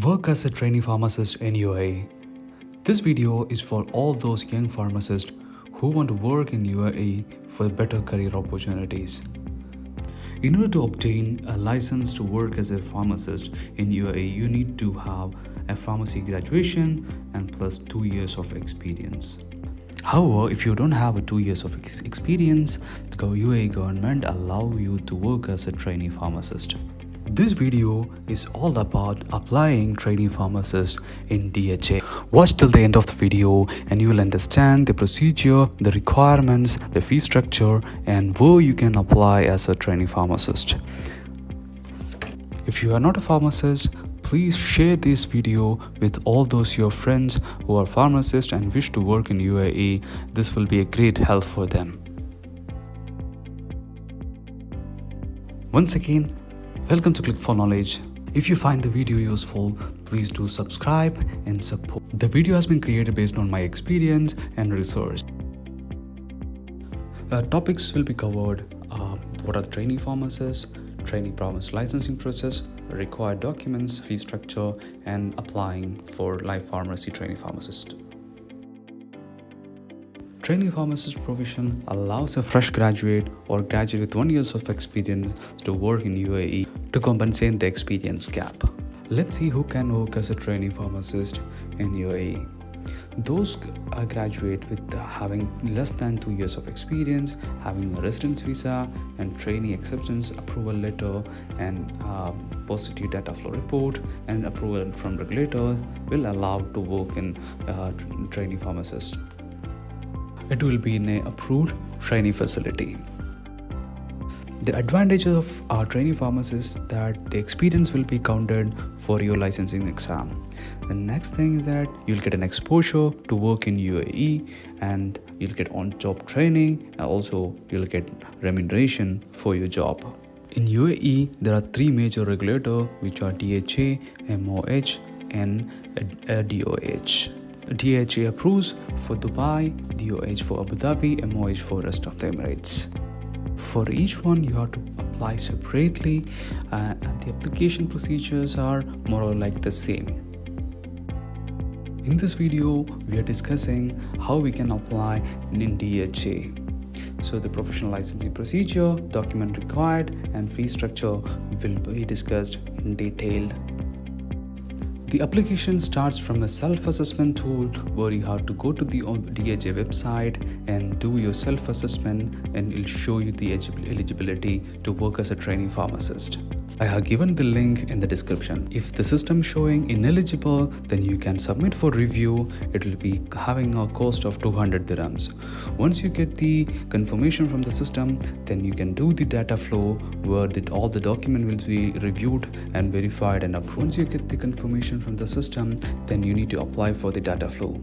Work as a trainee pharmacist in UAE. This video is for all those young pharmacists who want to work in UAE for better career opportunities. In order to obtain a license to work as a pharmacist in UAE, you need to have a pharmacy graduation and plus 2 years of experience. However, if you don't have a 2 years of experience, the UAE government allow you to work as a trainee pharmacist. This video is all about applying trainee pharmacist in DHA. Watch till the end of the video and you will understand the procedure, the requirements, the fee structure, and where you can apply as a trainee pharmacist. If you are not a pharmacist, please share this video with all those your friends who are pharmacists and wish to work in UAE. This will be a great help for them. Once again, welcome to Click for Knowledge. If you find the video useful, please do subscribe and support. The video has been created based on my experience and research. Topics will be covered. What are the trainee pharmacists, trainee pharmacist licensing process, required documents, fee structure, and applying for live pharmacy trainee pharmacist. Trainee pharmacist provision allows a fresh graduate or graduate with 1 year of experience to work in UAE to compensate the experience gap. Let's see who can work as a trainee pharmacist in UAE. Those graduate with having less than 2 years of experience, having a residence visa and trainee acceptance approval letter and positive data flow report and approval from regulator will allow to work in trainee pharmacist. It will be in an approved trainee facility. The advantage of our trainee pharmacist is that the experience will be counted for your licensing exam. The next thing is that you'll get an exposure to work in UAE and you'll get on-job training and also you'll get remuneration for your job. In UAE, there are 3 major regulators which are DHA, MOH and DOH. DHA approves for Dubai, DOH for Abu Dhabi, MOH for rest of the Emirates. For each one, you have to apply separately, and the application procedures are more or like the same. In this video, we are discussing how we can apply in DHA. So the professional licensing procedure, document required, and fee structure will be discussed in detail. The application starts from a self-assessment tool where you have to go to the DHA website and do your self-assessment, and it will show you the eligibility to work as a trainee pharmacist. I have given the link in the description. If the system is showing ineligible, then you can submit for review. It will be having a cost of 200 dirhams. Once you get the confirmation from the system, then you can do the data flow where all the document will be reviewed and verified and approved. Once you get the confirmation from the system, then you need to apply for the data flow.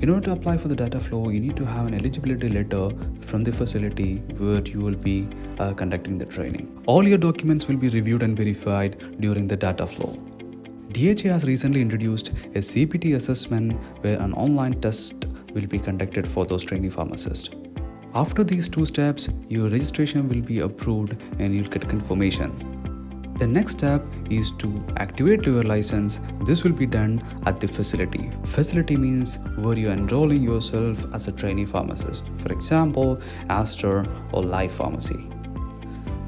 In order to apply for the data flow, you need to have an eligibility letter from the facility where you will be conducting the training. All your documents will be reviewed and verified during the data flow. DHA has recently introduced a CPT assessment where an online test will be conducted for those trainee pharmacists. After these 2 steps, your registration will be approved and you'll get confirmation. The next step is to activate your license. This will be done at the facility. Facility means where you're enrolling yourself as a trainee pharmacist. For example, Aster or Life Pharmacy.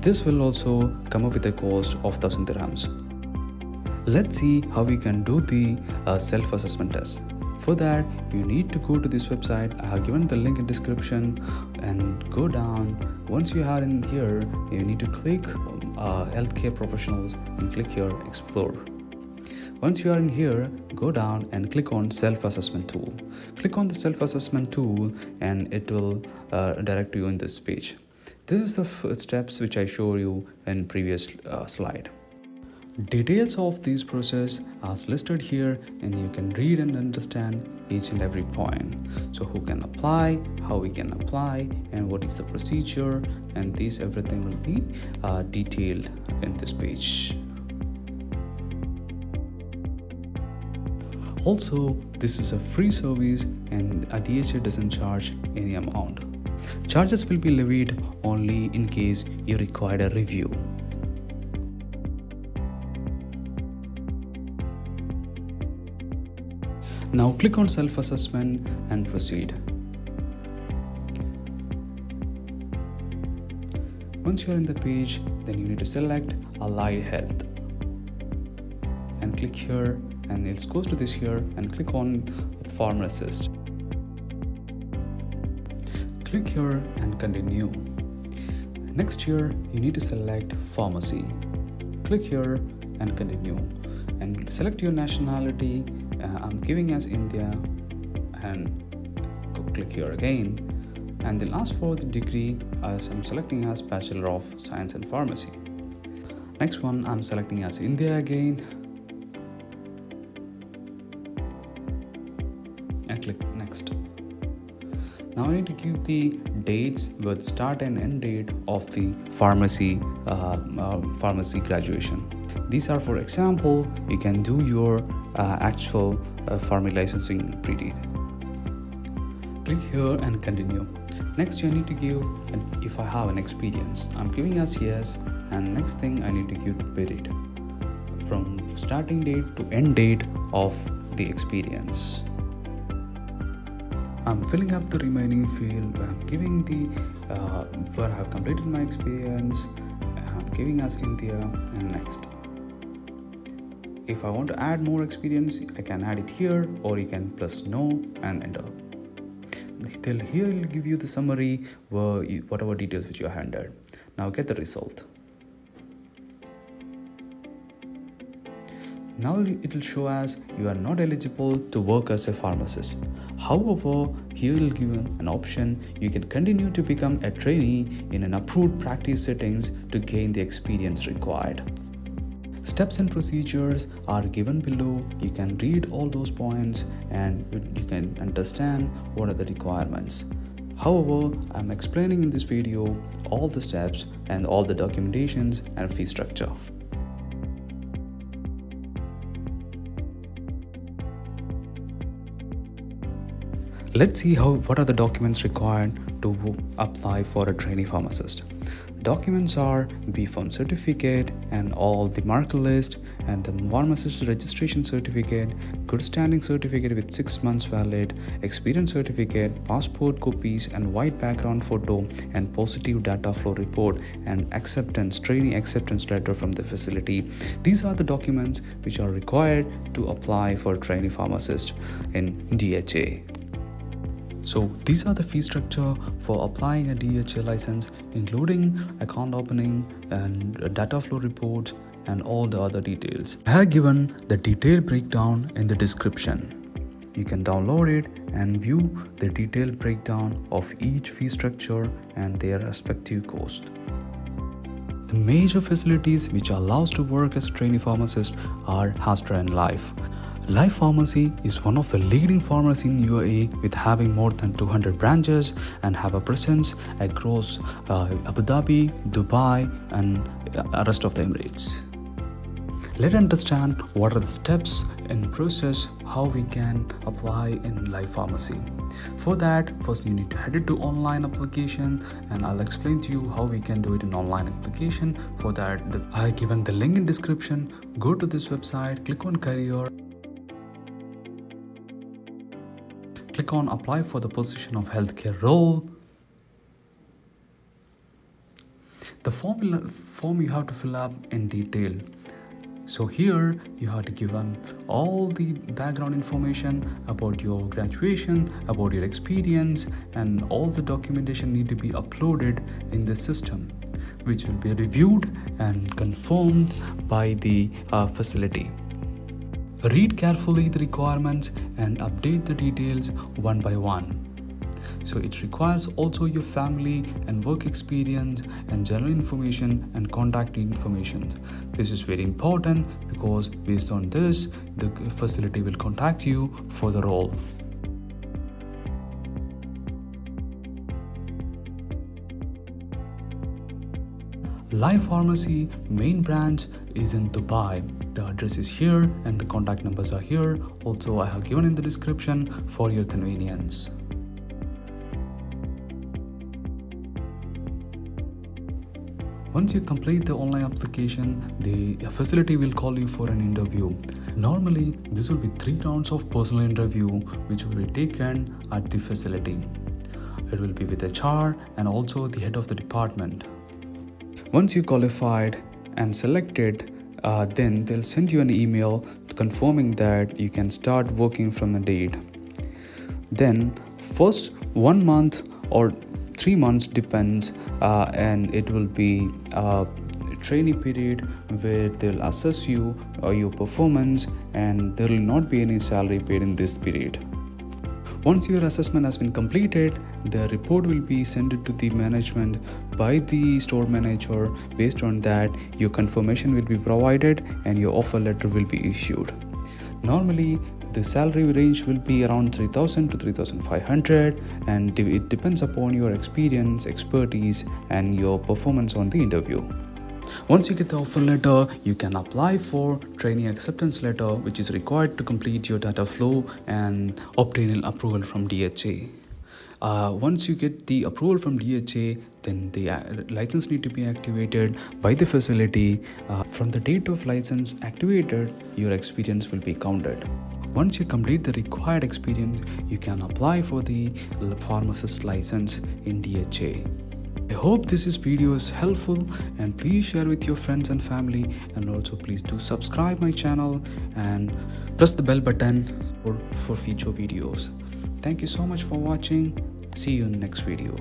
This will also come up with a cost of 1000 dirhams. Let's see how we can do the self-assessment test. For that, you need to go to this website. I have given the link in description and go down. Once you are in here, you need to click healthcare professionals and click here explore. Once you are in here, go down and click on self-assessment tool. Click on the self-assessment tool and it will direct you in this page. This is the steps which I showed you in previous slide. Details of this process are listed here and you can read and understand each and every point. So who can apply, how we can apply, and what is the procedure, and this everything will be detailed in this page. Also, this is a free service and a DHA doesn't charge any amount. Charges will be levied only in case you require a review. Now click on self-assessment and proceed. Once you're in the page, then you need to select Allied Health and click here, and it goes to this here, and click on Pharmacist. Click here and continue. Next here, you need to select Pharmacy. Click here and continue, and select your nationality. I'm giving as India, and click here again, and they'll ask for the degree, as I'm selecting as Bachelor of Science in Pharmacy. Next one, I'm selecting as India again, and click next. Now I need to give the dates with start and end date of the pharmacy graduation. These are, for example, you can do your actual pharmacy licensing pre-date. Click here and continue. Next, you need to give if I have an experience. I'm giving as yes, and next thing I need to give the period from starting date to end date of the experience. I'm filling up the remaining field. I'm giving the where I have completed my experience. I'm giving as India, and next. If I want to add more experience, I can add it here, or you can plus no and enter. Here it will give you the summary, whatever details which you have entered. Now get the result. Now it will show as you are not eligible to work as a pharmacist. However, here will give you an option. You can continue to become a trainee in an approved practice settings to gain the experience required. Steps and procedures are given below. You can read all those points and you can understand what are the requirements. However, I'm explaining in this video all the steps and all the documentations and fee structure. Let's see what are the documents required to apply for a trainee pharmacist. Documents are B.Pharm certificate and all the marker list, and the pharmacist registration certificate, good standing certificate with 6 months valid, experience certificate, passport copies and white background photo, and positive data flow report, and trainee acceptance letter from the facility. These are the documents which are required to apply for trainee pharmacist in DHA. So these are the fee structure for applying a DHA license, including account opening and data flow reports and all the other details. I have given the detailed breakdown in the description. You can download it and view the detailed breakdown of each fee structure and their respective cost. The major facilities which are allowed to work as a trainee pharmacist are Astra and Life. Life Pharmacy is one of the leading pharmacies in UAE with having more than 200 branches and have a presence across Abu Dhabi, Dubai and rest of the Emirates. Let's understand what are the steps in process how we can apply in Life Pharmacy. For that, first you need to head it to online application, and I'll explain to you how we can do it in online application. For that, I have given the link in description. Go to this website, click on career. Click on apply for the position of healthcare role. The form you have to fill up in detail. So here you have to give all the background information about your graduation, about your experience, and all the documentation need to be uploaded in the system, which will be reviewed and confirmed by the facility. Read carefully the requirements and update the details one by one. So it requires also your family and work experience and general information and contact information. This is very important because based on this, the facility will contact you for the role. Life Pharmacy main branch is in Dubai. The address is here and the contact numbers are here. Also, I have given in the description for your convenience. Once you complete the online application, the facility will call you for an interview. Normally, this will be 3 rounds of personal interview which will be taken at the facility. It will be with HR and also the head of the department. Once you qualified and selected, then they'll send you an email confirming that you can start working from a date. Then first 1 month or 3 months depends, and it will be a trainee period where they'll assess you or your performance, and there will not be any salary paid in this period. Once your assessment has been completed, the report will be sent to the management by the store manager. Based on that, your confirmation will be provided and your offer letter will be issued. Normally, the salary range will be around 3,000 to 3,500, and it depends upon your experience, expertise, and your performance on the interview. Once you get the offer letter, you can apply for trainee acceptance letter, which is required to complete your data flow and obtain an approval from DHA. Once you get the approval from DHA, then the license need to be activated by the facility. From the date of license activated, your experience will be counted. Once you complete the required experience, you can apply for the pharmacist license in DHA. I hope this video is helpful, and please share with your friends and family, and also please do subscribe my channel and press the bell button for future videos. Thank you so much for watching. See you in the next video.